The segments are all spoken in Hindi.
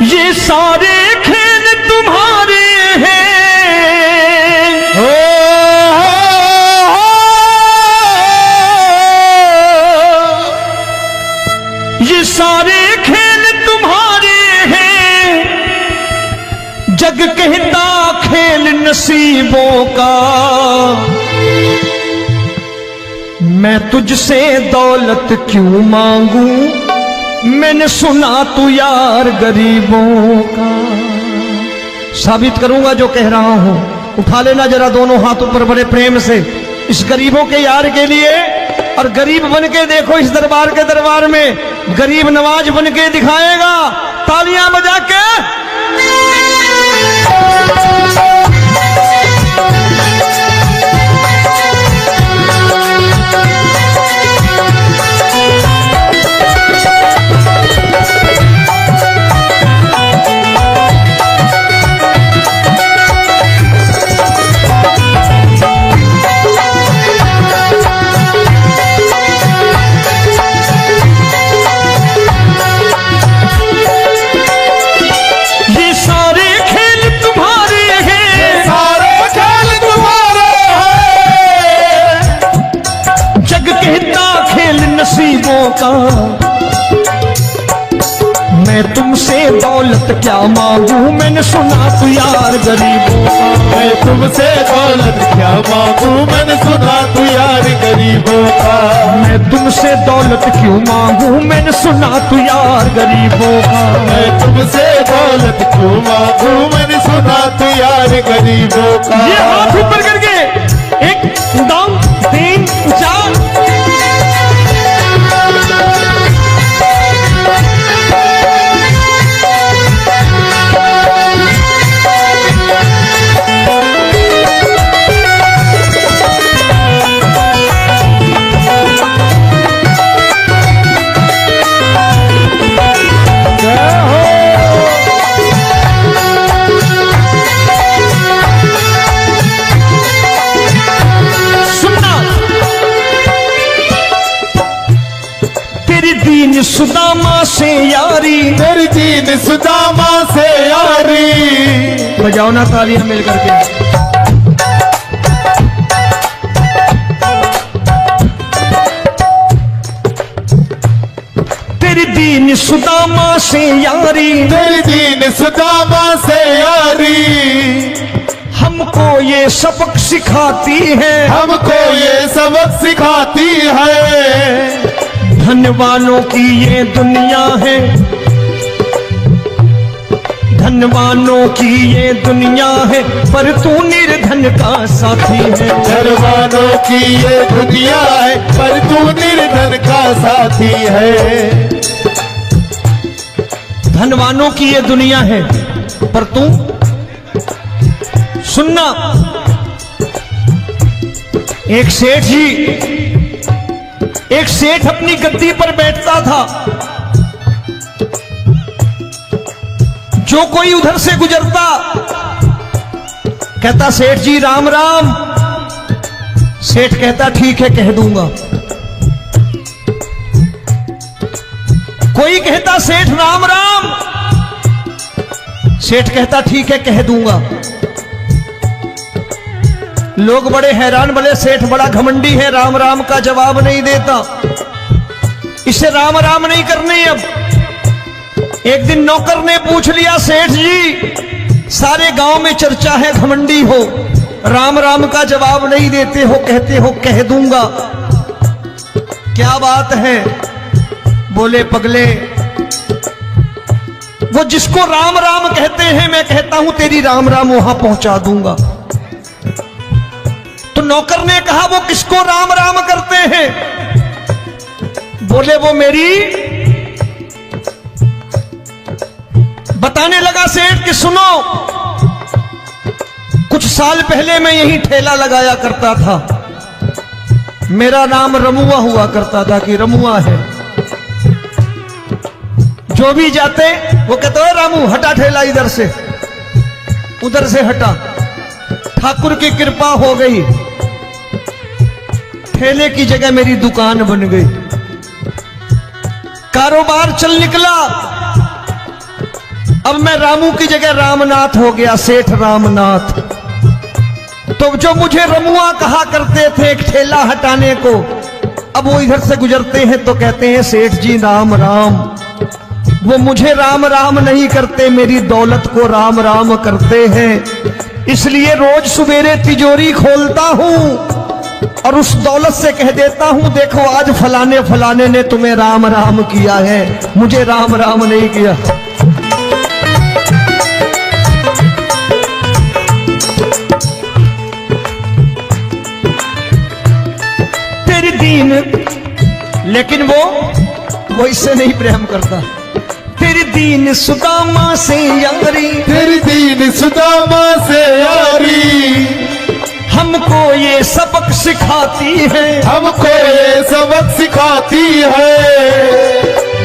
ये सारे खेल तुम्हारे हैं। ये सारे खेल तुम्हारे हैं। जग कहता खेल नसीबों का। मैं तुझसे दौलत क्यों मांगू, मैंने सुना तू यार गरीबों का। साबित करूंगा जो कह रहा हूं। उठा लेना जरा दोनों हाथ ऊपर बड़े प्रेम से इस गरीबों के यार के लिए। और गरीब बन के देखो इस दरबार के दरबार में गरीब नवाज बन के दिखाएगा, तालियां बजा के। नसीबों का। मैं तुमसे दौलत क्या मांगू, मैंने सुना तू यार गरीबों का। मैं तुमसे दौलत क्या मांगू, मैंने सुना तू यार गरीबों का। मैं तुमसे दौलत क्यों मांगू, मैंने सुना तू यार गरीबों का। मैं तुमसे दौलत क्यों मांगू, मैंने सुना तू यार गरीबों का। ये हाथ ऊपर करके 1 2 3 4। सुदामा से यारी, तेरी दीन सुदामा से यारी। बजाओ ना तालियां मिल करके। तेरी दीन सुदामा से यारी, तेरी दीन सुदामा से यारी। हमको ये सबक सिखाती है, हमको ये सबक सिखाती है। धनवानों की ये दुनिया है, धनवानों की ये दुनिया है, पर तू निर्धन का साथी है। धनवानों की ये दुनिया है, पर तू निर्धन का साथी है। धनवानों की ये दुनिया है, पर तू सुनना। एक सेठ अपनी गद्दी पर बैठता था। जो कोई उधर से गुजरता कहता सेठ जी राम राम। सेठ कहता ठीक है कह दूंगा। कोई कहता सेठ राम राम। सेठ कहता ठीक है कह दूंगा। लोग बड़े हैरान, बोले सेठ बड़ा घमंडी है, राम राम का जवाब नहीं देता, इसे राम राम नहीं करनी। अब एक दिन नौकर ने पूछ लिया सेठ जी सारे गांव में चर्चा है घमंडी हो, राम राम का जवाब नहीं देते हो, कहते हो कह दूंगा, क्या बात है? बोले पगले वो जिसको राम राम कहते हैं मैं कहता हूं तेरी राम राम वहां पहुंचा दूंगा। तो नौकर ने कहा वो किसको राम राम करते हैं? बोले वो मेरी। बताने लगा सेठ कि सुनो, कुछ साल पहले मैं यही ठेला लगाया करता था, मेरा नाम रमुआ हुआ करता था कि रमुआ है। जो भी जाते वो कहते हो रामू हटा ठेला इधर से, उधर से हटा। ठाकुर की कृपा हो गई, ठेले की जगह मेरी दुकान बन गई, कारोबार चल निकला। अब मैं रामू की जगह रामनाथ हो गया, सेठ रामनाथ। तो जो मुझे रमुआ कहा करते थे एक ठेला हटाने को, अब वो इधर से गुजरते हैं तो कहते हैं सेठ जी राम राम। वो मुझे राम राम नहीं करते, मेरी दौलत को राम राम करते हैं। इसलिए रोज सवेरे तिजोरी खोलता हूं और उस दौलत से कह देता हूं, देखो आज फलाने फलाने ने तुम्हें राम राम किया है, मुझे राम राम नहीं किया। तेरी दीन, लेकिन वो इससे नहीं प्रेम करता। तेरी दीन सुदामा से यारी, तेरी दीन सुदामा से यारी, हमको ये सबक सिखाती है, हमको ये सबक सिखाती है।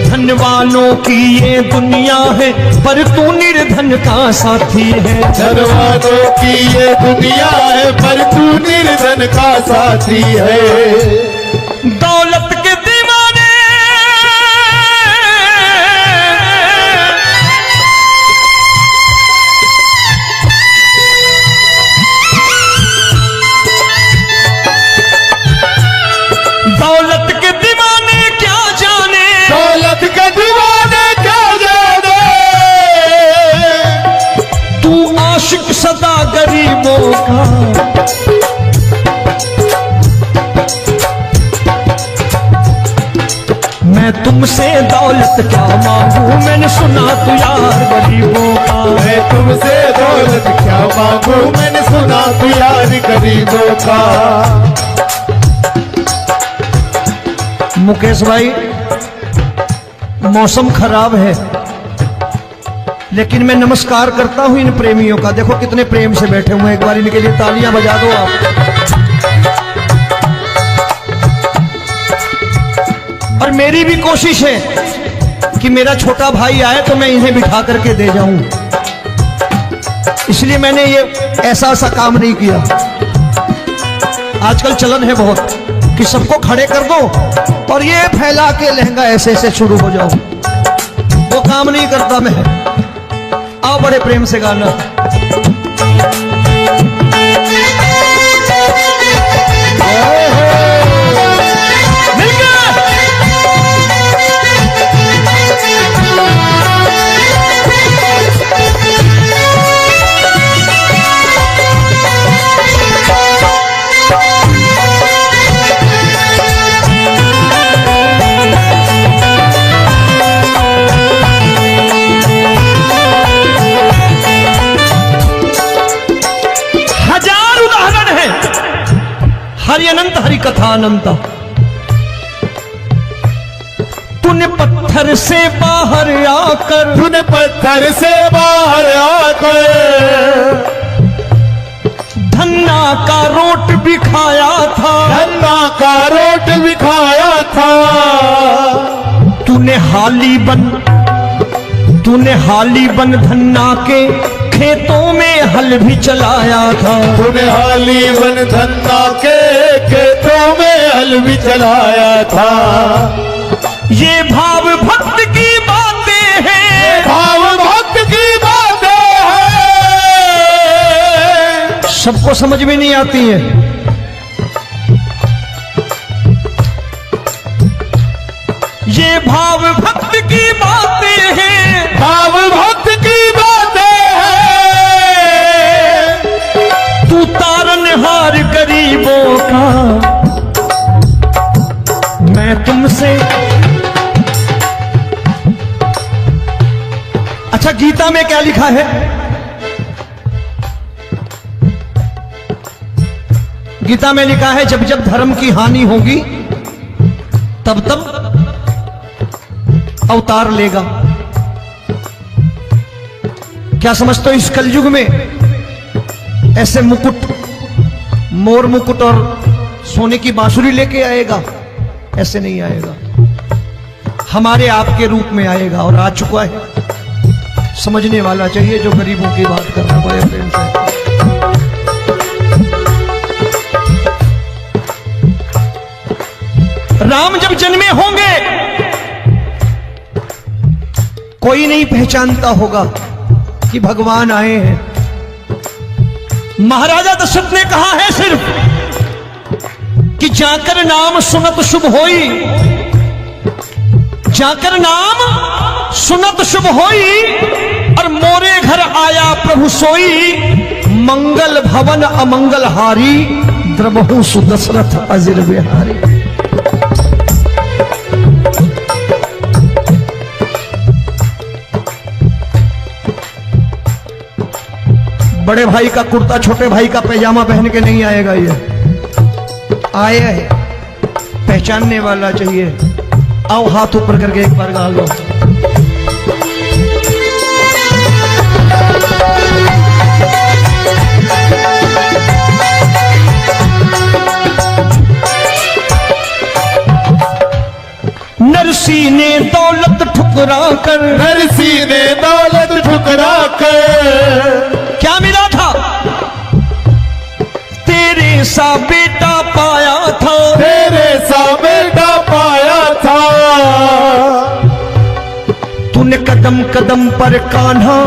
धन वालों की ये दुनिया है, पर तू निर्धन का साथी है। धन वालों की ये दुनिया है, पर तू निर्धन का साथी है। दौलत के दीवाने दौलत के दीवाने क्या जाने, दौलत के दीवाने क्या जाने, तू आशिक सदा गरीबों का। मैं तुमसे दौलत क्या मांगू, मैंने सुना तू यार गरीबों का। मैं तुमसे दौलत क्या मांगू, मैंने सुना तू यार गरीबों का। मुकेश भाई, मौसम खराब है, लेकिन मैं नमस्कार करता हूं इन प्रेमियों का। देखो कितने प्रेम से बैठे हुए हैं, एक बार इनके लिए तालियां बजा दो आप। और मेरी भी कोशिश है कि मेरा छोटा भाई आए तो मैं इन्हें बिठा करके दे जाऊं, इसलिए मैंने ये ऐसा काम नहीं किया। आजकल चलन है बहुत कि सबको खड़े कर दो और ये फैला के लहंगा ऐसे ऐसे शुरू हो जाओ, वो काम नहीं करता मैं। आओ बड़े प्रेम से गाना। हरि अनंत हरि कथा अनंत। तूने पत्थर से बाहर आकर, तूने पत्थर से बाहर आकर धन्ना का रोट भी खाया था, धन्ना का रोट भी खाया था। तूने हाली बन धन्ना के खेतों में हल भी चलाया था। तूने हाली बन धन्ना के खेतों में हल भी चलाया था। ये भाव भक्त की बातें हैं, भाव भक्त की बातें हैं, सबको समझ में नहीं आती है। ये भाव भक्त की बातें हैं, भाव भक्त की बातें हैं। तू तारनहार गरीबों का, मैं तुमसे। अच्छा, गीता में क्या लिखा है? गीता में लिखा है जब जब धर्म की हानि होगी तब तब अवतार लेगा। क्या समझते हो, इस कलयुग में ऐसे मुकुट, मोर मुकुट और सोने की बांसुरी लेके आएगा? ऐसे नहीं आएगा, हमारे आपके रूप में आएगा और आ चुका है। समझने वाला चाहिए जो गरीबों की बात कर रहा है बड़े प्रेम से। राम जब जन्मे होंगे कोई नहीं पहचानता होगा कि भगवान आए हैं। महाराजा दशरथ ने कहा है सिर्फ कि जाकर नाम सुनत शुभ होई, जाकर नाम सुनत शुभ होई, और मोरे घर आया प्रभु सोई, मंगल भवन अमंगल हारी, द्रबहु सुदशरथ अजिर बिहारी। बड़े भाई का कुर्ता छोटे भाई का पैजामा पहन के नहीं आएगा, ये आया है पहचानने वाला चाहिए। आओ हाथ ऊपर करके एक बार गा लो। नरसी ने दौलत ठुकरा कर, नरसी ने दौलत ठुकरा कर, क्या मिला था? तेरे सा बेटा पाया था, तेरे सा बेटा पाया था। तूने कदम कदम पर कान्हा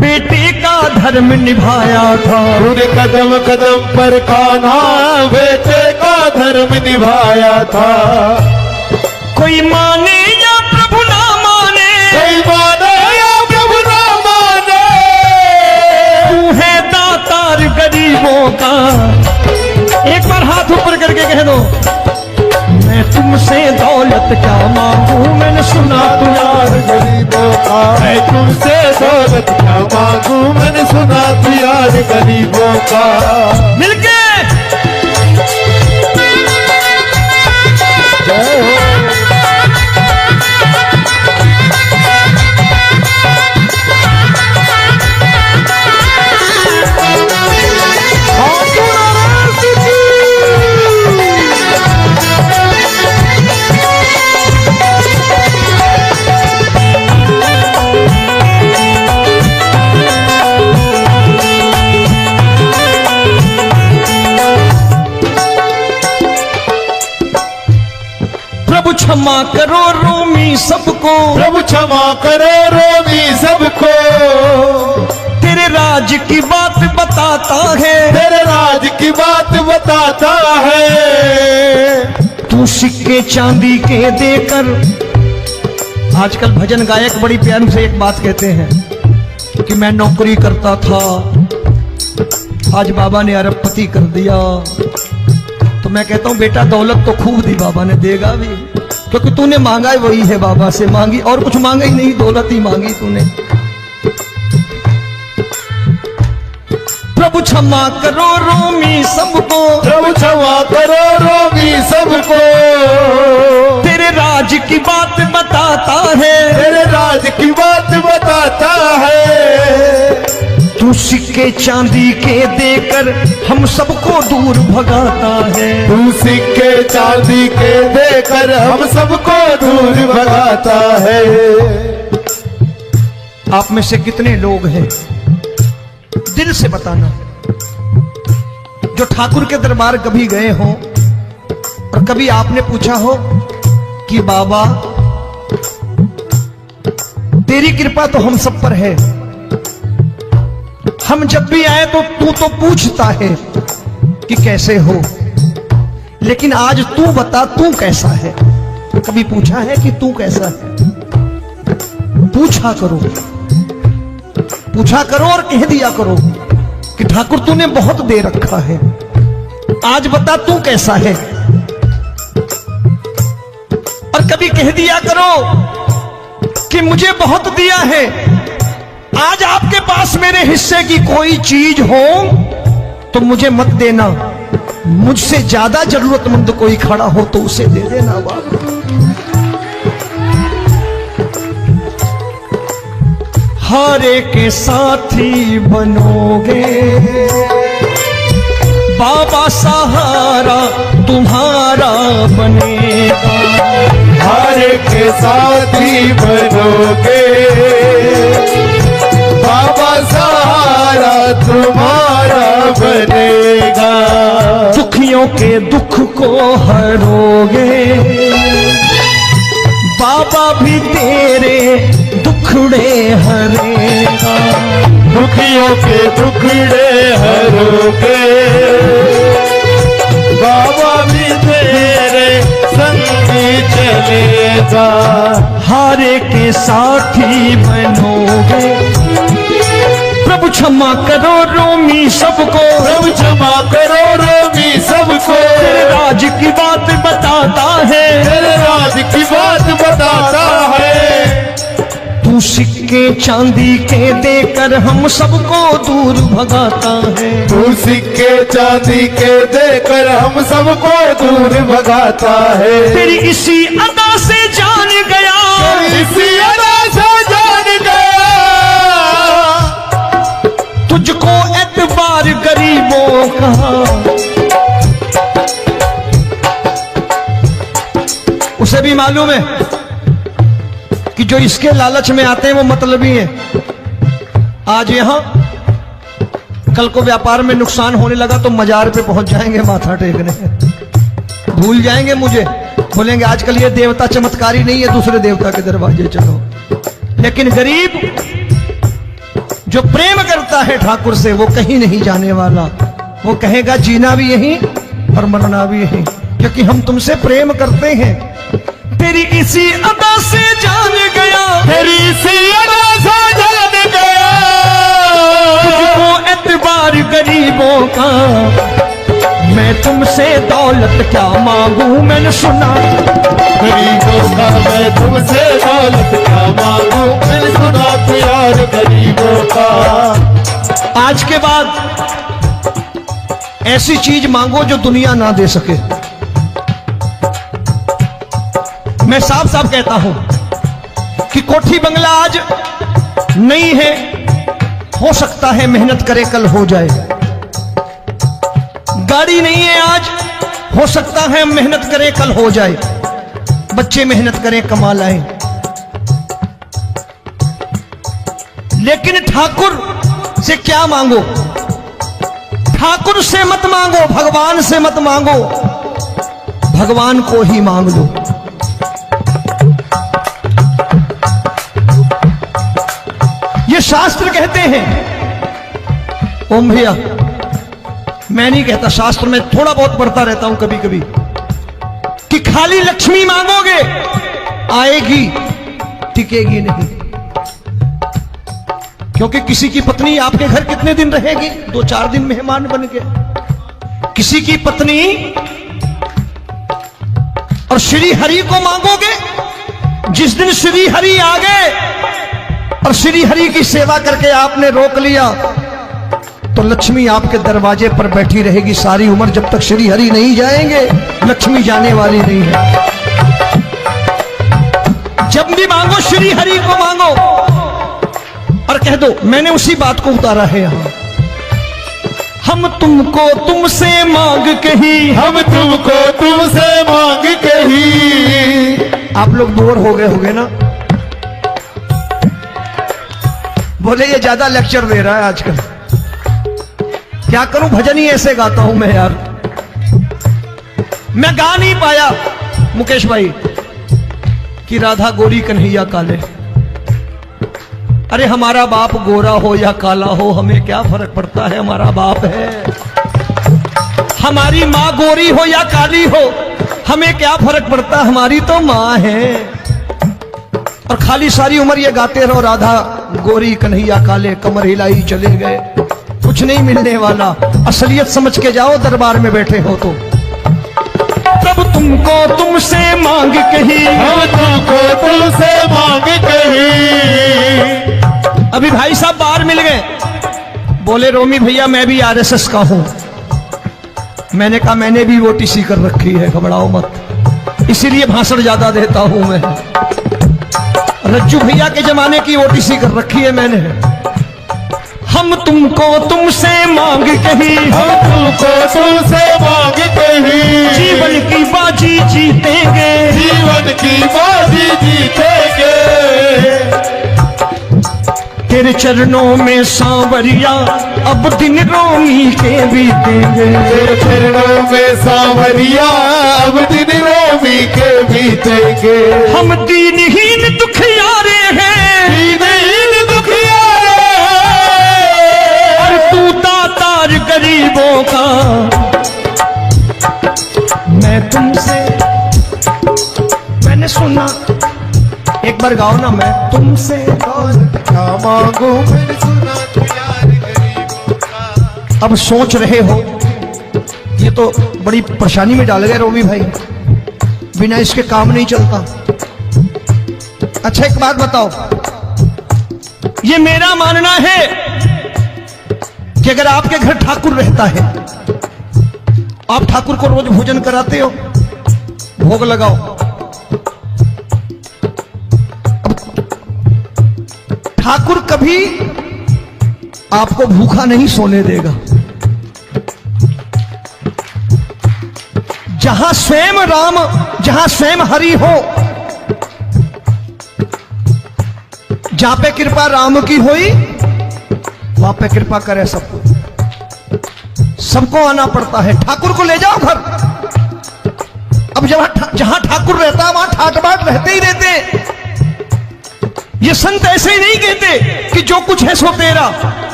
बेटे का धर्म निभाया था, तूने कदम कदम पर कान्हा बेटे का धर्म निभाया था। कोई माने या प्रभु ना माने, कोई माने या प्रभु ना माने, तू है दातार गरीबों का। एक बार हाथ ऊपर करके कह दो, मैं तुमसे दौलत क्या मांगू, मैंने सुना तू यार गरीबों का। मैं तुमसे दौलत क्या मांगू, मैंने सुना तू यार गरीबों का। मिलके जय हो। प्रभु क्षमा करो रोमी सबको, प्रभु क्षमा करो रोमी सबको। तेरे राज की बात बताता है, तेरे राज की बात बताता है। तू सिक्के चांदी के देकर। आजकल भजन गायक बड़ी प्यार से एक बात कहते हैं कि मैं नौकरी करता था, आज बाबा ने अरबपति कर दिया। तो मैं कहता हूं बेटा दौलत तो खूब दी बाबा ने, देगा भी, क्योंकि तूने मांगा है वही है बाबा से मांगी, और कुछ मांगा ही नहीं, दौलत ही मांगी तूने। प्रभु क्षमा करो रोमी सबको, प्रभु क्षमा करो रोमी सबको। तेरे राज की बात बताता है, तेरे राज की बात बताता है। तू सिक्के चांदी के देकर हम सबको दूर भगाता है। तू सिक्के चांदी के देकर हम सबको दूर भगाता है। आप में से कितने लोग हैं, दिल से बताना, जो ठाकुर के दरबार कभी गए हो और कभी आपने पूछा हो कि बाबा तेरी कृपा तो हम सब पर है, हम जब भी आए तो तू तो पूछता है कि कैसे हो, लेकिन आज तू बता तू कैसा है। कभी पूछा है कि तू कैसा है? पूछा करो, पूछा करो और कह दिया करो कि ठाकुर तूने बहुत दे रखा है, आज बता तू कैसा है। और कभी कह दिया करो कि मुझे बहुत दिया है, आज आपके पास मेरे हिस्से की कोई चीज हो तो मुझे मत देना, मुझसे ज्यादा जरूरतमंद कोई खड़ा हो तो उसे दे देना बाबा। हारे के साथी बनोगे बाबा, सहारा तुम्हारा बनेगा। हारे के साथी बनोगे बाबा, सहारा तुम्हारा बनेगा। दुखियों के दुख को हरोगे बाबा, भी तेरे दुख दुखड़े हरेगा। दुखियों के दुखड़े हरोगे, बाबा भी तेरे संगी चलेगा। हारे के साथी बनोगे, प्रभु क्षमा करो रोमी सबको, प्रभु क्षमा करो रोमी सबको। तेरे राज की बात बताता है, तेरे राज की बात बताता है। तू सिक्के चांदी के देकर हम सबको दूर भगाता है। तू सिक्के चांदी के देकर हम सबको दूर भगाता है। तेरी इसी अदा से जान गया, इसी अदा से जान गया, तुझको एतबार गरीबों का। उसे भी मालूम है कि जो इसके लालच में आते हैं वो मतलबी हैं। आज यहां कल को व्यापार में नुकसान होने लगा तो मजार पे पहुंच जाएंगे माथा टेकने, भूल जाएंगे मुझे, बोलेंगे आजकल ये देवता चमत्कारी नहीं है, दूसरे देवता के दरवाजे चलो। लेकिन गरीब जो प्रेम करता है ठाकुर से वो कहीं नहीं जाने वाला, वो कहेगा जीना भी यहीं और मरना भी यहीं, क्योंकि हम तुमसे प्रेम करते हैं। तेरी इसी अदा से जान गया, तेरी इसी अदा से जान गया, तुझको एतबार गरीबों का। मैं तुमसे दौलत क्या मांगू, मैंने सुना गरीबों का। मैं तुमसे दौलत क्या मांगू, मैंने सुना प्यार गरीबों का। आज के बाद ऐसी चीज मांगो जो दुनिया ना दे सके। मैं साफ साफ कहता हूं कि कोठी बंगला आज नहीं है, हो सकता है मेहनत करे कल हो जाए। गाड़ी नहीं है आज, हो सकता है मेहनत करे कल हो जाए। बच्चे मेहनत करें कमा लाएं, लेकिन ठाकुर से क्या मांगो? ठाकुर से मत मांगो, भगवान से मत मांगो, भगवान को ही मांग लो। ये शास्त्र कहते हैं, ओम भैया मैं नहीं कहता, शास्त्र में थोड़ा बहुत पढ़ता रहता हूं कभी कभी, कि खाली लक्ष्मी मांगोगे आएगी, टिकेगी नहीं। क्योंकि किसी की पत्नी आपके घर कितने दिन रहेगी? 2-4 दिन मेहमान बन के। किसी की पत्नी और श्री हरि को मांगोगे, जिस दिन श्री हरि आ गए और श्री हरि की सेवा करके आपने रोक लिया तो लक्ष्मी आपके दरवाजे पर बैठी रहेगी सारी उम्र। जब तक श्री हरि नहीं जाएंगे लक्ष्मी जाने वाली नहीं है। जब भी मांगो श्री हरि को मांगो और कह दो मैंने उसी बात को उतारा है यहां। हम तुमको तुमसे मांग कही, हम तुमको तुमसे मांग कही। आप लोग बोर हो गए होंगे ना, बोले ये ज्यादा लेक्चर दे रहा है आजकल। क्या करूं, भजन ही ऐसे गाता हूं मैं यार। मैं गा नहीं पाया मुकेश भाई कि राधा गोरी कन्हैया काले। अरे हमारा बाप गोरा हो या काला हो हमें क्या फर्क पड़ता है, हमारा बाप है। हमारी माँ गोरी हो या काली हो हमें क्या फर्क पड़ता, हमारी तो माँ है। और खाली सारी उम्र ये गाते रहो राधा गोरी कन्हैया काले, कमर हिलाई चले गए, कुछ नहीं मिलने वाला। असलियत समझ के जाओ दरबार में बैठे हो तो। तब तुमको तुमसे मांग कही, हम तुमको तुमसे मांग कही। अभी भाई साहब बाहर मिल गए, बोले रोमी भैया मैं भी आरएसएस का हूं। मैंने कहा मैंने भी ओटीसी कर रखी है, घबराओ मत, इसीलिए भाषण ज्यादा देता हूं मैं। रज्जू भैया के जमाने की ओटीसी कर रखी है मैंने। हम तुमको तुमसे मांग कही, हम तुमको तुमसे मांग कही। जीवन की बाजी जीतेंगे, जीवन की बाजी जीतेंगे। तेरे चरणों में सांवरिया अब दिन रोमी के बीतेंगे। तेरे चरणों में सांवरिया अब दिन रोमी के बीतेंगे। हम दीनहीन दुखियारे हैं, दीन बार गाओ ना, मैं तुमसे दौलत क्या मांगू मैंने सुना तू यार गरीबों का। अब सोच रहे हो, ये तो बड़ी परेशानी में डाल गए रोबी भाई, बिना इसके काम नहीं चलता। अच्छा एक बात बताओ, ये मेरा मानना है कि अगर आपके घर ठाकुर रहता है, आप ठाकुर को रोज भोजन कराते हो, भोग लगाओ, ठाकुर कभी आपको भूखा नहीं सोने देगा। जहां स्वयं राम, जहां स्वयं हरि हो, जहां पे कृपा राम की हुई, वहां पे कृपा करे सबको, सबको आना पड़ता है। ठाकुर को ले जाओ घर। अब जहां ठाकुर रहता है वहां ठाट बाट रहते ही रहते। ये संत ऐसे ही नहीं कहते कि जो कुछ है सो तेरा।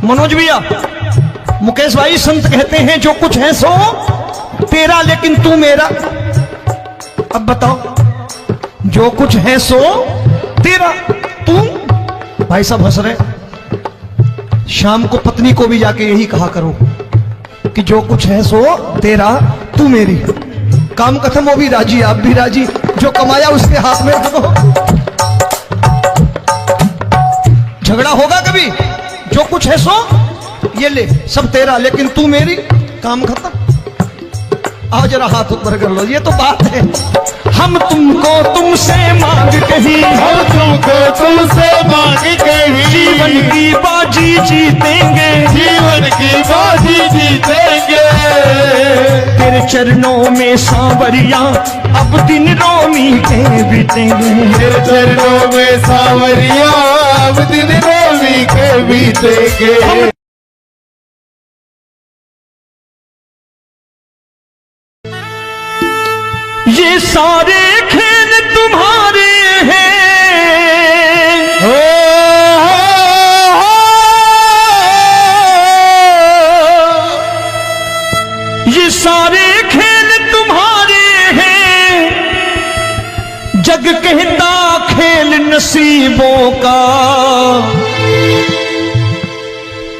मनोज भैया, मुकेश भाई, संत कहते हैं जो कुछ है सो तेरा लेकिन तू मेरा। अब बताओ, जो कुछ है सो तेरा, तू। भाई साहब हंस रहे। शाम को पत्नी को भी जाके यही कहा करो कि जो कुछ है सो तेरा, तू मेरी। काम खत्म, वो भी राजी, आप भी राजी, जो कमाया उसके हाथ में रख दो। झगड़ा होगा कभी? जो कुछ है सो ये ले, सब तेरा लेकिन तू मेरी, काम खत्म। आओ जरा हाथ ऊपर कर लो, ये तो बात है। हम तुमको तुमसे मांग कहीं, हम तुमको तुमसे मांग कहीं, जीवन की बाजी जीतेंगे, जीवन की बाजी जीतेंगे। तेरे चरणों में सांवरिया अब दिन रोमी के बीतेंगे, तेरे चरणों में सांवरिया अब दिन रोमी के बीतेंगे। ये सारे खेल तुम्हारे हैं, ये सारे खेल तुम्हारे हैं, जग कहता खेल नसीबों का।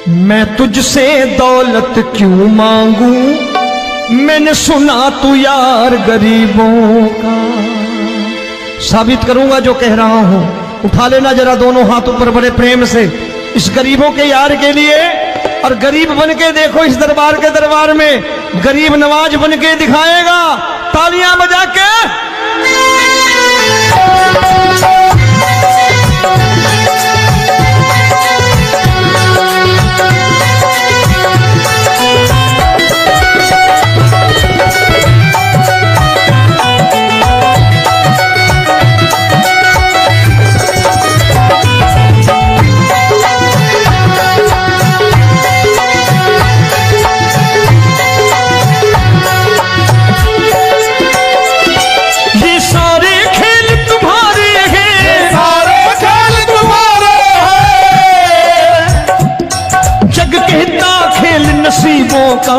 मैं तुझसे दौलत क्यों मांगू, मैंने सुना तू यार गरीबों का। साबित करूंगा जो कह रहा हूं। उठा लेना जरा दोनों हाथ ऊपर बड़े प्रेम से, इस गरीबों के यार के लिए। और गरीब बन के देखो इस दरबार के दरबार में, गरीब नवाज बन के दिखाएगा, तालियां बजा के। नसीबों का।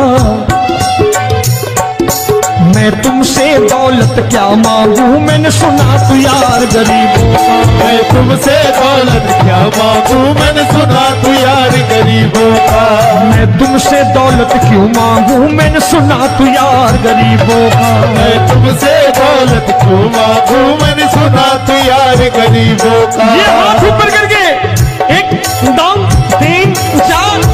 मैं तुमसे दौलत क्या मांगू, मैंने सुना तू यार गरीबों का। मैं तुमसे दौलत क्या मांगू, मैंने सुना तू यार गरीबों का। मैं तुमसे दौलत क्यों मांगू, मैंने सुना तू यार गरीबों का। मैं तुमसे दौलत क्यों मांगू, मैंने सुना तू यार गरीबों का। ये हाथ ऊपर करके, एक दो तीन चार।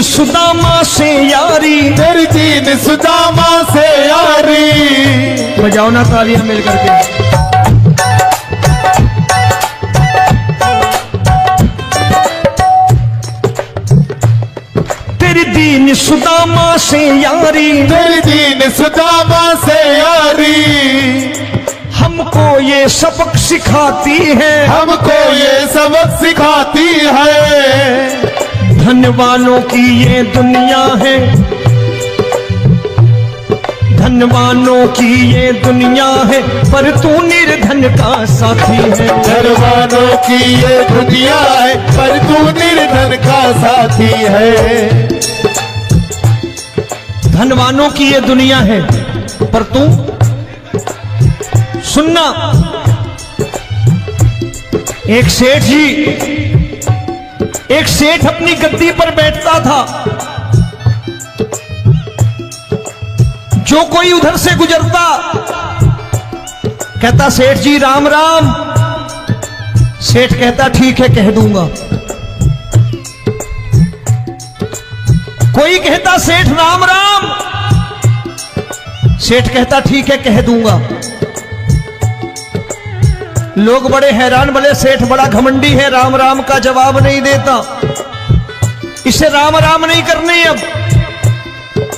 सुदामा से यारी, तेरी दीन सुदामा से यारी। बजाओ ना तालियां मिल करके। तेरी दीन सुदामा से यारी, तेरी दीन सुदामा से यारी। हमको ये सबक सिखाती है, हमको ये सबक सिखाती है। धनवानों की ये दुनिया है, धनवानों की ये दुनिया है, पर तू निर्धन का साथी है। धनवानों की ये दुनिया है, पर तू निर्धन का साथी है। धनवानों की ये दुनिया है, पर तू सुनना। एक सेठ जी, एक सेठ अपनी गद्दी पर बैठता था। जो कोई उधर से गुजरता कहता सेठ जी राम राम। सेठ कहता ठीक है कह दूंगा। कोई कहता सेठ राम राम। सेठ कहता ठीक है कह दूंगा। लोग बड़े हैरान, बोले सेठ बड़ा घमंडी है, राम राम का जवाब नहीं देता, इसे राम राम नहीं करनी। अब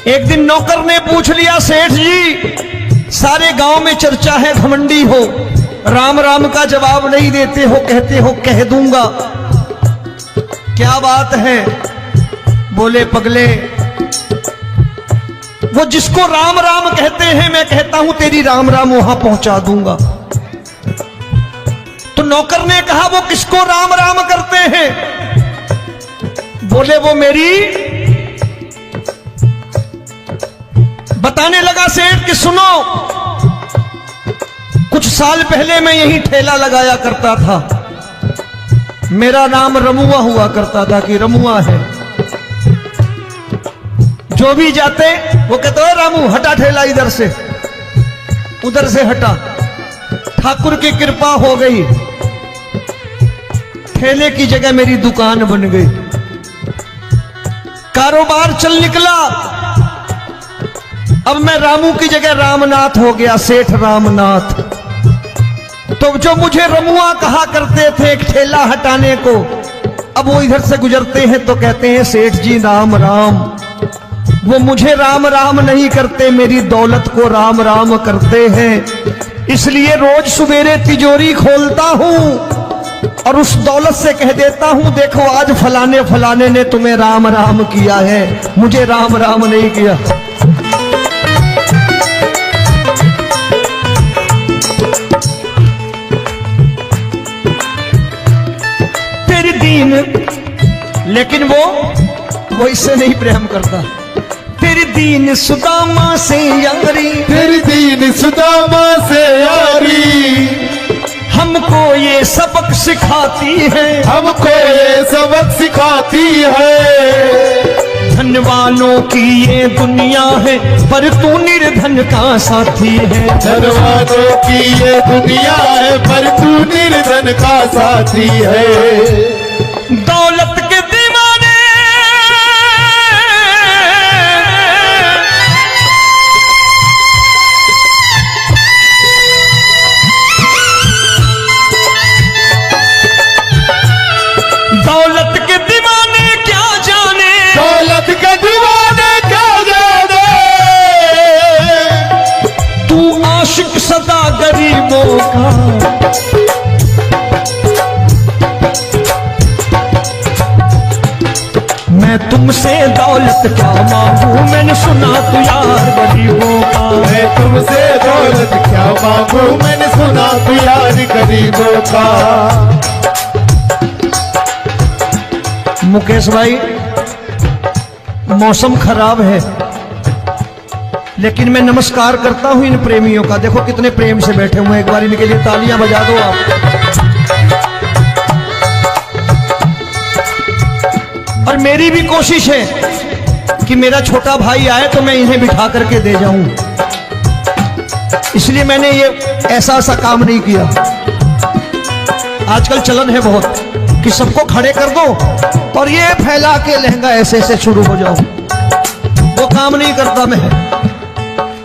एक दिन नौकर ने पूछ लिया, सेठ जी सारे गांव में चर्चा है घमंडी हो, राम राम का जवाब नहीं देते हो, कहते हो कह दूंगा, क्या बात है? बोले पगले, वो जिसको राम राम कहते हैं मैं कहता हूं तेरी राम राम वहां पहुंचा दूंगा। तो नौकर ने कहा वो किसको राम राम करते हैं? बोले वो मेरी। बताने लगा सेठ कि सुनो, कुछ साल पहले मैं यही ठेला लगाया करता था, मेरा नाम रमुआ हुआ करता था कि रमुआ है। जो भी जाते वो कहते हो रामू हटा ठेला इधर से, उधर से हटा। ठाकुर की कृपा हो गई, ठेले की जगह मेरी दुकान बन गई, कारोबार चल निकला। अब मैं रामू की जगह रामनाथ हो गया, सेठ रामनाथ। तो जो मुझे रमुआ कहा करते थे एक ठेला हटाने को, अब वो इधर से गुजरते हैं तो कहते हैं सेठ जी राम राम। वो मुझे राम राम नहीं करते, मेरी दौलत को राम राम करते हैं। इसलिए रोज सवेरे तिजोरी खोलता हूं और उस दौलत से कह देता हूं देखो आज फलाने फलाने ने तुम्हें राम राम किया है, मुझे राम राम नहीं किया। तेरी दीन, लेकिन वो इससे नहीं प्रेम करता। तेरी दीन सुदामा से यारी, तेरी दीन सुदामा से यारी, हमको ये सबक सिखाती है, हमको ये सबक सिखाती है। धनवानों की ये दुनिया है, पर तू निर्धन का साथी है। धनवानों की ये दुनिया है, पर तू निर्धन का साथी है। दौलत के दीवाने दौलत के दीवाने क्या जाने, दौलत के दीवाने क्या जाने, तू आशिक सदा गरीबों का। मैं तुमसे दौलत क्या मांगू, मैंने सुना तू यार गरीबों का। मैं तुमसे दौलत क्या मांगू, मैंने सुना तू यार गरीबों का। मुकेश भाई मौसम खराब है, लेकिन मैं नमस्कार करता हूं इन प्रेमियों का। देखो कितने प्रेम से बैठे हुए हैं, एक बार इनके लिए तालियां बजा दो आप। और मेरी भी कोशिश है कि मेरा छोटा भाई आए तो मैं इन्हें बिठा करके दे जाऊं, इसलिए मैंने ये ऐसा काम नहीं किया। आजकल चलन है बहुत कि सबको खड़े कर दो और ये फैला के लहंगा ऐसे ऐसे शुरू हो जाओ, वो काम नहीं करता मैं।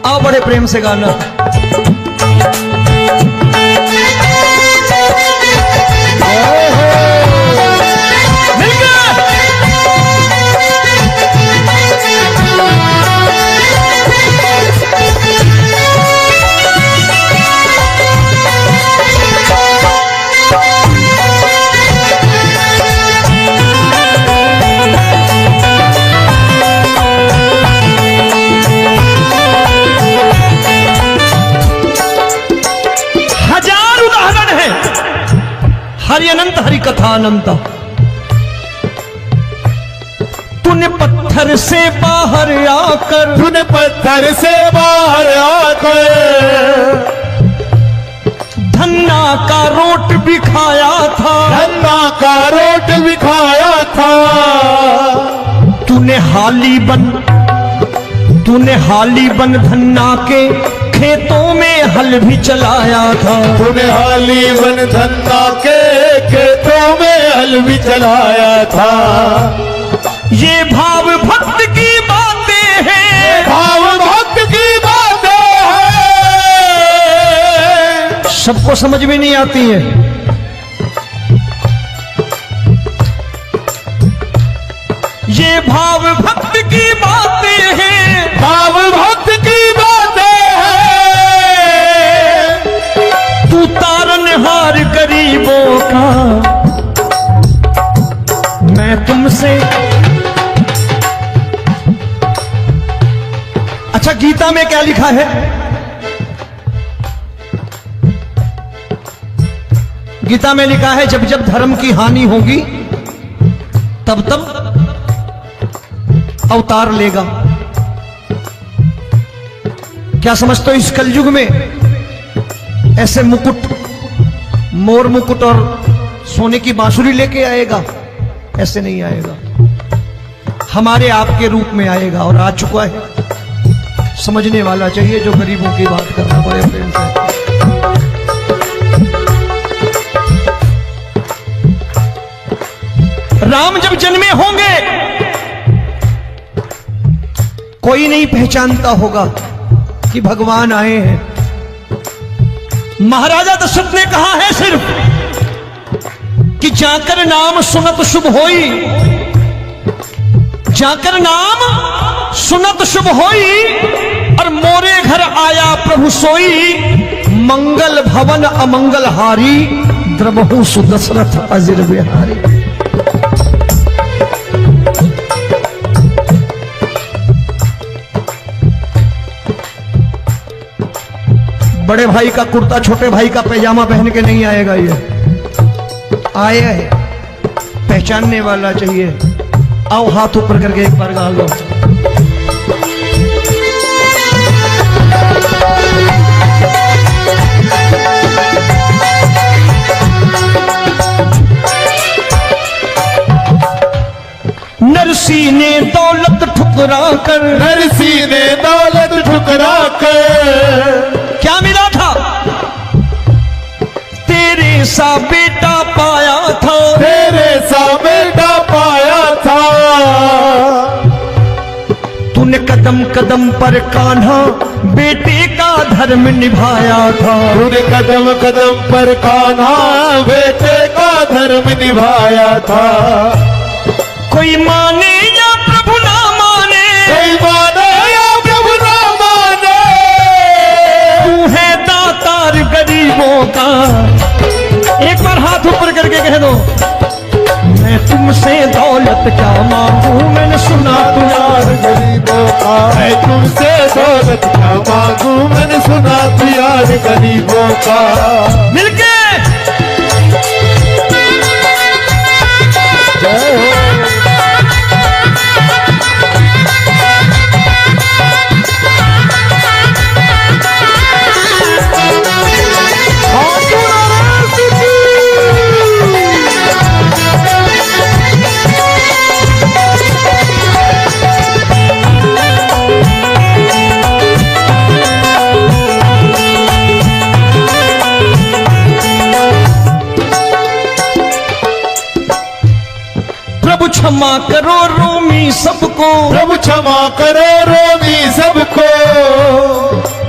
आओ बड़े प्रेम से गाना। हरि अनंत हरि कथा अनंत। तूने पत्थर से बाहर आकर, तूने पत्थर से बाहर आकर धन्ना का रोट भी खाया था, धन्ना का रोट भी खाया था। तूने हाली बन धन्ना के खेतों में हल भी चलाया था। तूने हाली बन धन्ना के खेतों में हल भी चलाया था। ये भाव भक्त की बातें हैं, भाव भक्त की बातें हैं, सबको समझ में नहीं आती है। ये भाव भक्त की बातें हैं, भाव भक्त की बातें हैं। तू तारनहार गरीबों का, मैं तुमसे। अच्छा, गीता में क्या लिखा है? गीता में लिखा है जब जब धर्म की हानि होगी तब तब अवतार लेगा। क्या समझते हो, इस कलयुग में ऐसे मुकुट, मोर मुकुट और सोने की बांसुरी लेके आएगा? ऐसे नहीं आएगा, हमारे आपके रूप में आएगा और आ चुका है। समझने वाला चाहिए जो गरीबों की बात करना बड़े प्रेम से। राम जब जन्मे होंगे कोई नहीं पहचानता होगा कि भगवान आए हैं। महाराजा दशरथ ने कहा है सिर्फ कि जाकर नाम सुनत शुभ होई, जाकर नाम सुनत शुभ होई, और मोरे घर आया प्रभु सोई। मंगल भवन अमंगल हारी, द्रबहु सुदशरथ अजिर बिहारी। बड़े भाई का कुर्ता छोटे भाई का पैजामा पहन के नहीं आएगा, ये आया है, पहचानने वाला चाहिए। आओ हाथ ऊपर करके एक बार गा लो। नरसी ने दौलत ठुकरा कर, नरसी ने दौलत ठुकरा कर क्या मिला था? तेरे सा बेटा पाया था, तेरे सा बेटा पाया था। तूने कदम कदम पर कान्हा बेटे का धर्म निभाया था। तूने कदम कदम पर कान्हा बेटे का धर्म निभाया था। कोई माने या प्रभु ना माने, कोई माने या प्रभु ना माने, तू है दातार गरीबों का। एक बार हाथ ऊपर करके कह दो, मैं तुमसे दौलत क्या मांगू, मैंने सुना तू यार गरीबों का। मैं तुमसे दौलत क्या मांगू, मैंने सुना तू यार गरीबों का। मिलके जय हो। प्रभु क्षमा करो रोमी सबको, प्रभु क्षमा करो रोमी सबको।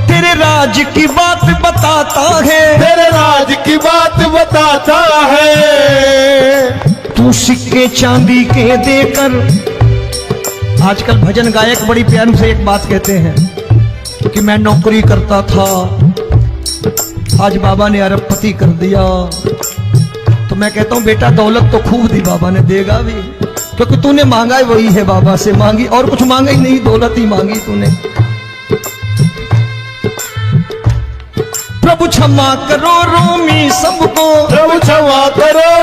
तेरे राज की बात बताता है, तेरे राज की बात बताता है। तू सिक्के चांदी के देकर। आजकल भजन गायक बड़ी प्यार से एक बात कहते हैं कि मैं नौकरी करता था, आज बाबा ने अरबपति कर दिया। तो मैं कहता हूं बेटा दौलत तो खूब दी बाबा ने, देगा भी, क्योंकि तूने मांगा है वही है बाबा से मांगी, और कुछ मांगा ही नहीं, दौलत ही मांगी तूने। प्रभु क्षमा करो रोमी सबको, प्रभु क्षमा करो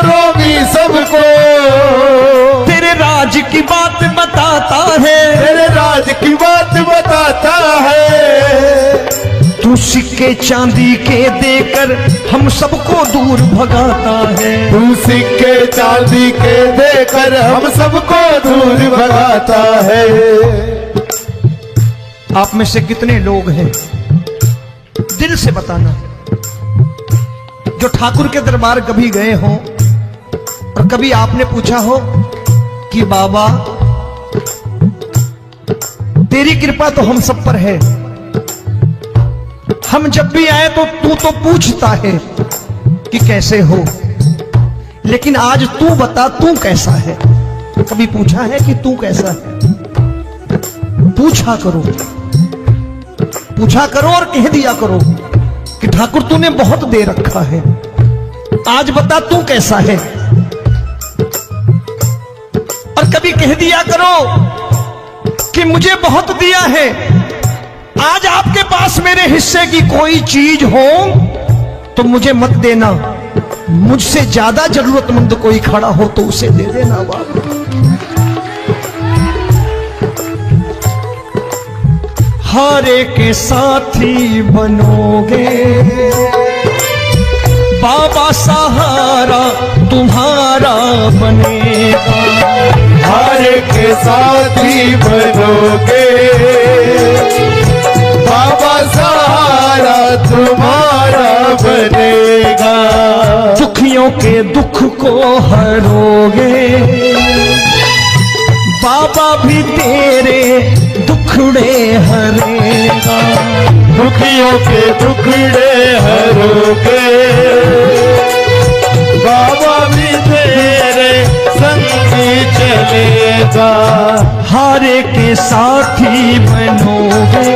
सिक्के चांदी के देकर हम सबको दूर भगाता है। तू सिक्के चांदी के देकर हम सबको दूर भगाता है। आप में से कितने लोग हैं, दिल से बताना, जो ठाकुर के दरबार कभी गए हो और कभी आपने पूछा हो कि बाबा तेरी कृपा तो हम सब पर है, हम जब भी आए तो तू तो पूछता है कि कैसे हो, लेकिन आज तू बता तू कैसा है। कभी पूछा है कि तू कैसा है? पूछा करो, पूछा करो और कह दिया करो कि ठाकुर तूने बहुत दे रखा है, आज बता तू कैसा है। और कभी कह दिया करो कि मुझे बहुत दिया है, आज आपके पास मेरे हिस्से की कोई चीज हो तो मुझे मत देना, मुझसे ज्यादा जरूरतमंद कोई खड़ा हो तो उसे दे देना बाबा। हारे के साथी बनोगे बाबा, सहारा तुम्हारा बनेगा। हारे के साथी बनोगे बाबा, सहारा तुम्हारा बनेगा। दुखियों के दुख को हरोगे बाबा, भी तेरे दुखड़े हरेगा। दुखियों के दुखड़े हरोगे बाबा, भी तेरे संग चलेगा। हारे के साथी बनोगे,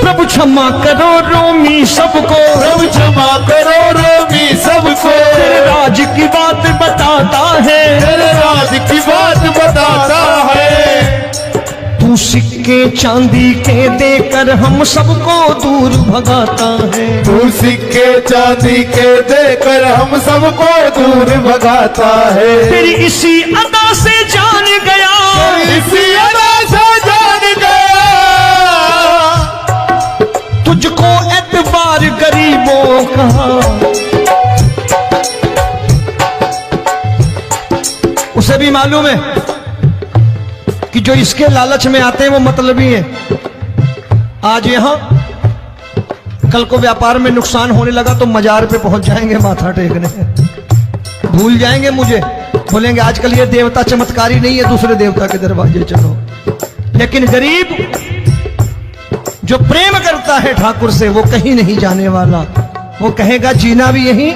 प्रभु क्षमा करो रोमी सबको, प्रभु क्षमा करो रोमी सबको। तेरे राज की बात बताता है, तेरे राज की बात बताता है। तू सिक्के चांदी के देकर हम सबको दूर भगाता है। तू सिक्के चांदी के देकर हम सबको दूर भगाता है। तेरी इसी अदा से जान गया, इसी अदा से जान गया, तुझको एतबार गरीबों का। उसे भी मालूम है कि जो इसके लालच में आते हैं वो मतलबी हैं। आज यहां कल को व्यापार में नुकसान होने लगा तो मजार पे पहुंच जाएंगे माथा टेकने, भूल जाएंगे मुझे, बोलेंगे आजकल ये देवता चमत्कारी नहीं है, दूसरे देवता के दरवाजे चलो। लेकिन गरीब जो प्रेम करता है ठाकुर से वो कहीं नहीं जाने वाला, वो कहेगा जीना भी यहीं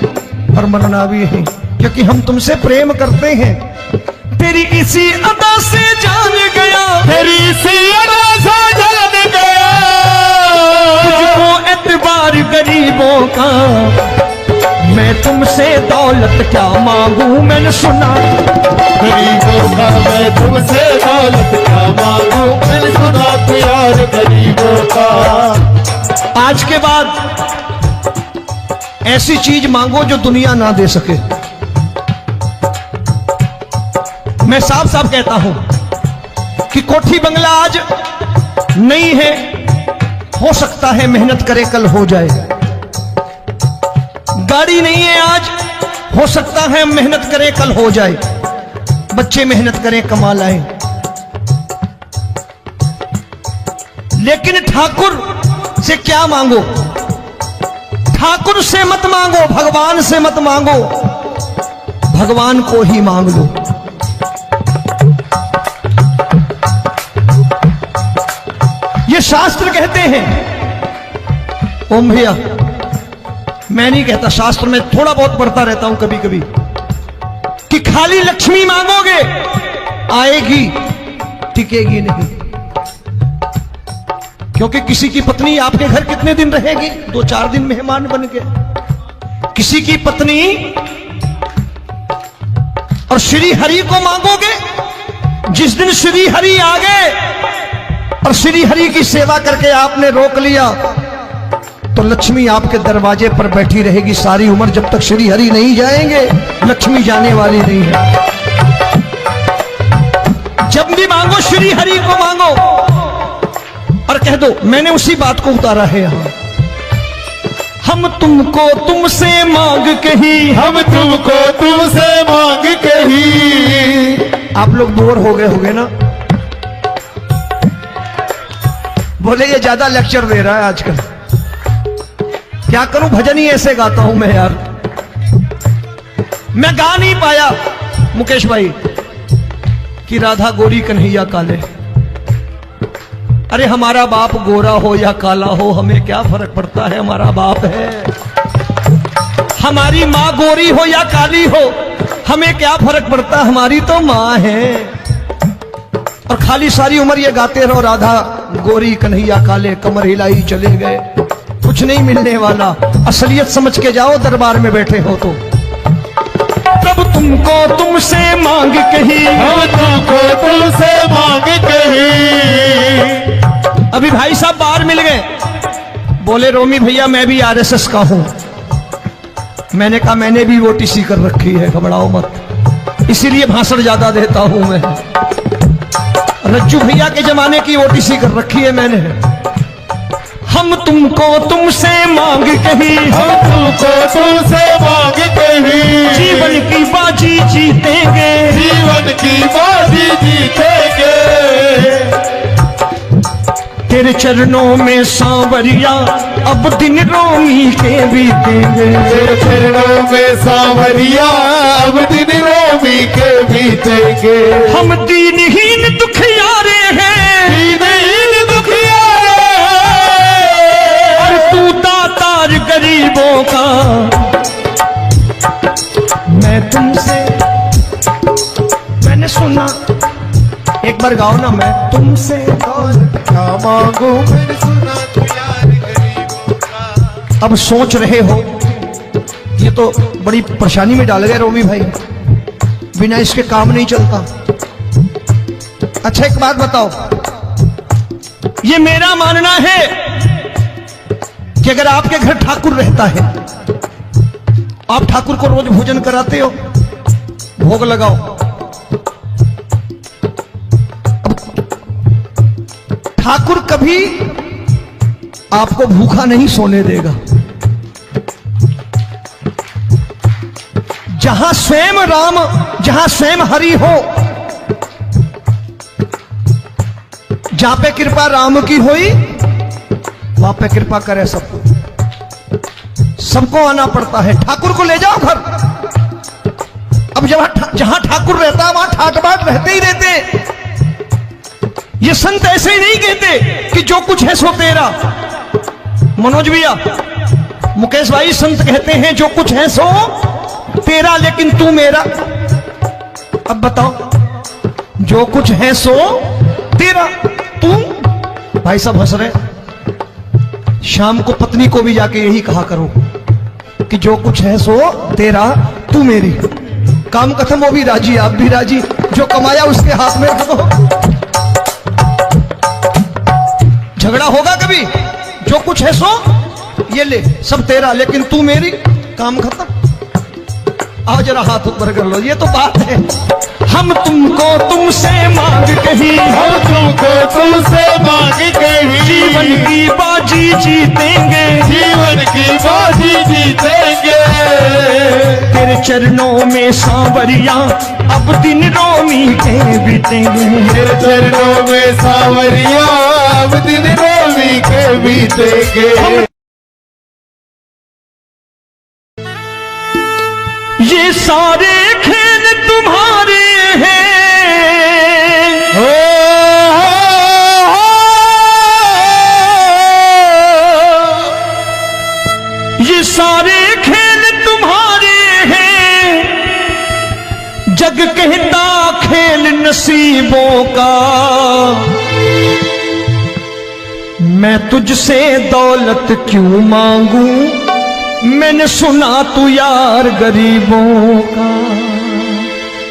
और मरना भी यहीं, क्योंकि हम तुमसे प्रेम करते हैं। तेरी इसी अदा से जान गया, तेरी इसी अदा से जान गया, तुझको एतबार गरीबों का। मैं तुमसे दौलत क्या मांगू, मैंने सुना गरीबों का। मैं तुमसे दौलत क्या मांगू, मैंने सुना प्यार गरीबों का। आज के बाद ऐसी चीज मांगो जो दुनिया ना दे सके। मैं साफ साफ कहता हूं कि कोठी बंगला आज नहीं है, हो सकता है मेहनत करे कल हो जाए। गाड़ी नहीं है आज, हो सकता है मेहनत करे कल हो जाए। बच्चे मेहनत करें कमा लाएं, लेकिन ठाकुर से क्या मांगो? ठाकुर से मत मांगो, भगवान से मत मांगो, भगवान को ही मांग लो। ये शास्त्र कहते हैं। ओम भैया, मैं नहीं कहता, शास्त्र में थोड़ा बहुत पढ़ता रहता हूं कभी कभी, कि खाली लक्ष्मी मांगोगे आएगी, टिकेगी नहीं। क्योंकि किसी की पत्नी आपके घर कितने दिन रहेगी? 2-4 दिन मेहमान बन के। किसी की पत्नी और श्री हरि को मांगोगे, जिस दिन श्री हरि आ गए और श्री हरि की सेवा करके आपने रोक लिया तो लक्ष्मी आपके दरवाजे पर बैठी रहेगी सारी उम्र। जब तक श्री हरि नहीं जाएंगे लक्ष्मी जाने वाली नहीं है। जब भी मांगो श्री हरि को मांगो और कह दो मैंने उसी बात को उतारा है यहां। हम तुमको तुमसे मांग कही, हम तुमको तुमसे मांग कही। आप लोग बोर हो गए होंगे ना, बोले ये ज्यादा लेक्चर दे रहा है आजकल। क्या करूं, भजन ही ऐसे गाता हूं मैं यार। मैं गा नहीं पाया मुकेश भाई कि राधा गोरी कन्हैया काले। अरे हमारा बाप गोरा हो या काला हो, हमें क्या फर्क पड़ता है, हमारा बाप है। हमारी माँ गोरी हो या काली हो, हमें क्या फर्क पड़ता, हमारी तो माँ है। और खाली सारी उम्र ये गाते रहो राधा गोरी कन्हैया काले, कमर हिलाई चले गए, कुछ नहीं मिलने वाला। असलियत समझ के जाओ, दरबार में बैठे हो तो। तब तुमको तुमसे मांग कही, हम तुमको तुमसे मांग कही। अभी भाई साहब बाहर मिल गए, बोले रोमी भैया मैं भी आरएसएस का हूं। मैंने कहा मैंने भी ओटीसी कर रखी है, घबराओ मत, इसीलिए भाषण ज्यादा देता हूं मैं। रज्जू भैया के जमाने की ओटीसी कर रखी है मैंने। हम तुमको तुमसे मांग कही, हम तुमको तुमसे मांग कही। जीवन की बाजी जीतेंगे, जीवन की बाजी जीतेंगे। तेरे चरणों में सांवरिया अब दिन रोमी के बीतेंगे। तेरे चरणों में सांवरिया अब दिन रोमी के बीतेंगे। हम दीनहीन दुखियारे हैं, दीनहीन दुखियारे और तू दातार गरीबों का। मैं तुमसे, मैंने सुना, एक बार गाओ ना, मैं तुमसे क्या मांगू, मैंने सुना तू यार गरीबों का। अब सोच रहे हो, ये तो बड़ी परेशानी में डाल गए रोमी भाई, बिना इसके काम नहीं चलता। अच्छा एक बात बताओ, ये मेरा मानना है कि अगर आपके घर ठाकुर रहता है, आप ठाकुर को रोज भोजन कराते हो, भोग लगाओ, ठाकुर कभी आपको भूखा नहीं सोने देगा। जहां स्वयं राम, जहां स्वयं हरि हो, जहां पे कृपा राम की हुई, वहां पे कृपा करे सबको। सबको आना पड़ता है, ठाकुर को ले जाओ घर। अब जहां ठाकुर रहता है वहां ठाट बाट रहते ही रहते। ये संत ऐसे ही नहीं कहते कि जो कुछ है सो तेरा। मनोज भैया, मुकेश भाई, संत कहते हैं जो कुछ है सो तेरा, लेकिन तू मेरा। अब बताओ, जो कुछ है सो तेरा, तू। भाई साहब हंस रहे। शाम को पत्नी को भी जाके यही कहा करो कि जो कुछ है सो तेरा, तू मेरी। काम खत्म, वो भी राजी, आप भी राजी, जो कमाया उसके हाथ में रख दो। झगड़ा होगा कभी, जो कुछ है सो ये ले, सब तेरा, लेकिन तू मेरी, काम खत्म। आओ जरा हाथ ऊपर कर लो, ये तो बात है। हम तुमको तुमसे मांग कही, हम तुमको तुमसे मांग कही। जीवन की बाजी जीतेंगे, जीवन की बाजी जीतेंगे। तेरे चरणों में सांवरिया अब दिन रोमी के बीतेंगे। तेरे चरणों में सांवरिया अब दिन रोमी के बीतेंगे। ये सारे खेल तुम्हारे हैं, ये सारे खेल तुम्हारे हैं। जग कहता खेल नसीबों का, मैं तुझसे दौलत क्यों मांगू, मैंने सुना तू यार गरीबों का।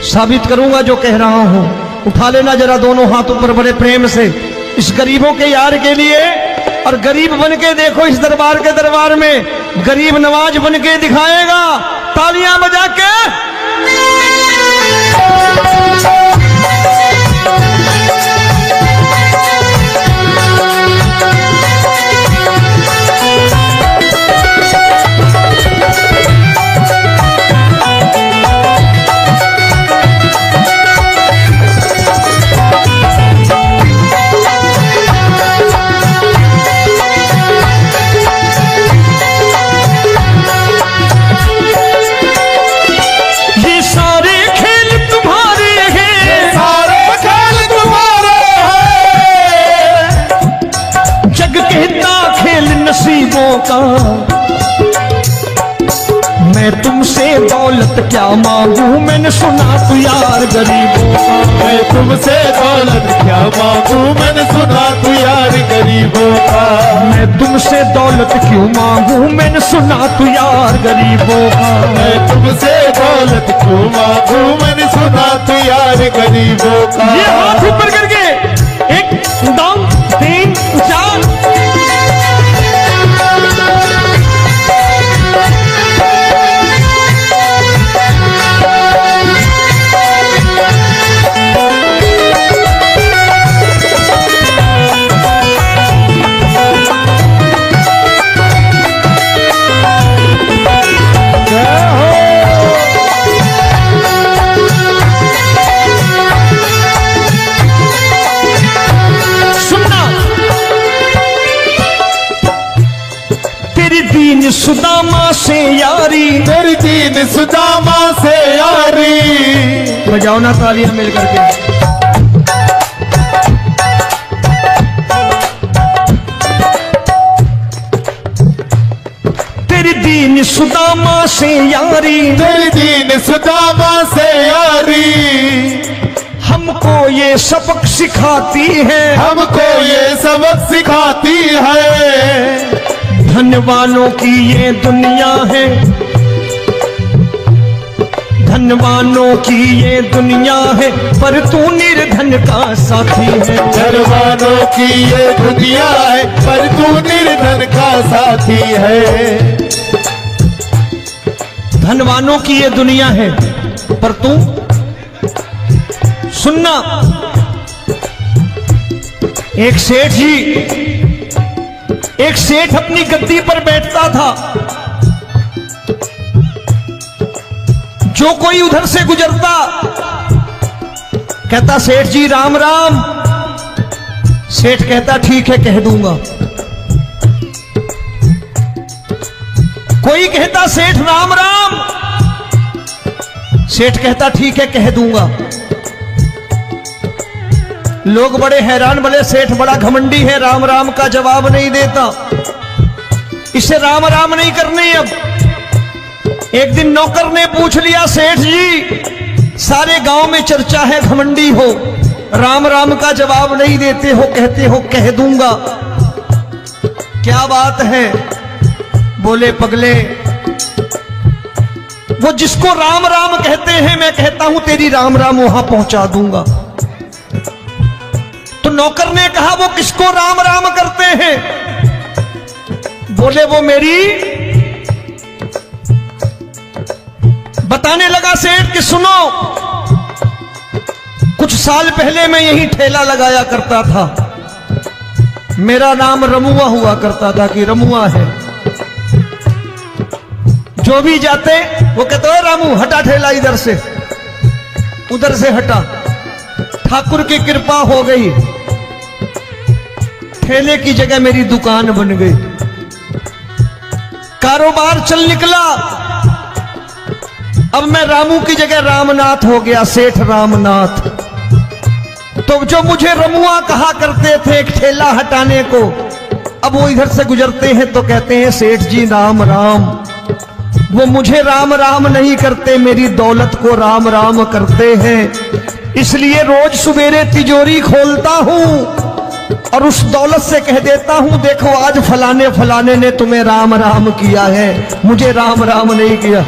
साबित करूंगा जो कह रहा हूं। उठा लेना जरा दोनों हाथ ऊपर बड़े प्रेम से, इस गरीबों के यार के लिए। और गरीब बन के देखो, इस दरबार के दरबार में गरीब नवाज बन के दिखाएगा, तालियां बजा के। तुमसे दौलत क्या मांगू, मैंने सुना तू यार गरीबों का। मैं तुमसे दौलत क्या मांगू, मैंने सुना तू यार गरीबों का। मैं तुमसे दौलत क्यों मांगू, मैंने सुना तू यार गरीबों का। मैं तुमसे दौलत क्यों मांगू, मैंने सुना तू यार गरीबों का। ये हाथ ऊपर करके 1 2 3 4। दीन सुदामा से यारी, तेरी दीन सुदामा से यारी। बजाओ ना तालियां मिल करके। तेरी दीन सुदामा से यारी, तेरी दीन सुदामा से यारी। हमको ये सबक सिखाती है, हमको ये सबक सिखाती है। धनवानों की ये दुनिया है, धनवानों की ये दुनिया है, पर तू निर्धन का साथी है। धनवानों की ये दुनिया है, पर तू निर्धन का साथी है। धनवानों की ये दुनिया है, पर तू सुनना। एक सेठ अपनी गद्दी पर बैठता था। जो कोई उधर से गुजरता कहता सेठ जी राम राम। सेठ कहता ठीक है कह दूंगा। कोई कहता सेठ राम राम। सेठ कहता ठीक है कह दूंगा। लोग बड़े हैरान, बोले सेठ बड़ा घमंडी है, राम राम का जवाब नहीं देता, इसे राम राम नहीं करने। अब एक दिन नौकर ने पूछ लिया सेठ जी सारे गांव में चर्चा है घमंडी हो, राम राम का जवाब नहीं देते हो, कहते हो कह दूंगा, क्या बात है? बोले पगले वो जिसको राम राम कहते हैं मैं कहता हूं तेरी राम राम वहां पहुंचा दूंगा। तो नौकर ने कहा वो किसको राम राम करते हैं? बोले वो मेरी। बताने लगा सेठ कि सुनो, कुछ साल पहले मैं यही ठेला लगाया करता था, मेरा नाम रमुआ हुआ करता था कि रमुआ है। जो भी जाते वो कहते हो रामू हटा ठेला इधर से, उधर से हटा। ठाकुर की कृपा हो गई, ठेले की जगह मेरी दुकान बन गई, कारोबार चल निकला। अब मैं रामू की जगह रामनाथ हो गया, सेठ रामनाथ। तो जो मुझे रमुआ कहा करते थे एक ठेला हटाने को, अब वो इधर से गुजरते हैं तो कहते हैं सेठ जी राम राम। वो मुझे राम राम नहीं करते, मेरी दौलत को राम राम करते हैं। इसलिए रोज सवेरे तिजोरी खोलता हूं और उस दौलत से कह देता हूं देखो आज फलाने फलाने ने तुम्हें राम राम किया है, मुझे राम राम नहीं किया।